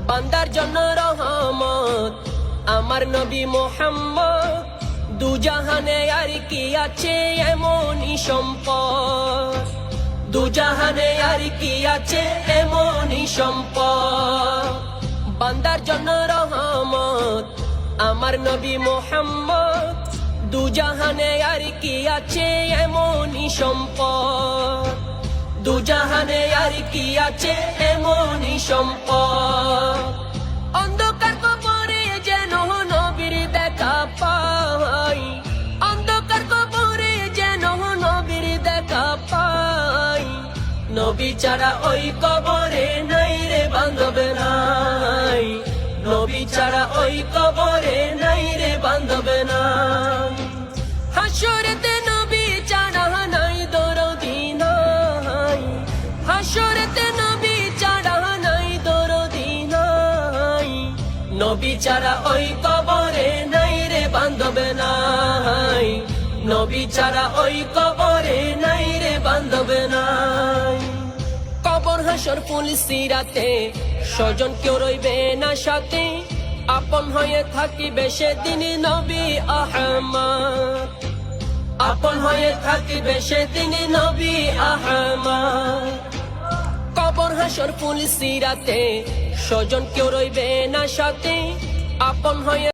বান্দার জন্য রহমত আমার নবী মুহাম্মদ। দু জাহানে আর কি আছে এমনই সম্পদ, দু জাহানে আর কি আছে এমনই সম্পদ। বান্দার জন্য রহমত আমার নবী মুহাম্মদ। দু জাহানে আর কি আছে এমনই সম্পদ, দু জাহানে আর কি আছে এমনই সম্পদ। অন্ধকার কবরে যেন নবীর দেখা পাই, অন্ধকার কবরে যেন নবীর দেখা পাই। নবী ছাড়া ওই কবরে নাই রে বান্ধব নাই, নবী ছাড়া ওই কবরে নাই রে বান্ধব নাই। হাসরেতে নবী ছাড়া নাই দরদি নাই, হাসরেতে নবী ছাড়া নাই দরদি নাই। নবী ছাড়া ওই কবরে নাই রে বান্ধব নাই, নবী ছাড়া ওই কবরে নাই রে বান্ধব নাই। কবর হাসর পুলিশ সিরাতে স্বজন কেউ রইবে না সাথে, আপন হয়ে থাকিবে সেদিন নবী আহমদ, আপন হয়ে থাকিবে সেদিন নবী আহমদ। কবর হাসর পুলিশ সিরাতে স্বজন কেউ রইবে না সাথে, আপন হয়ে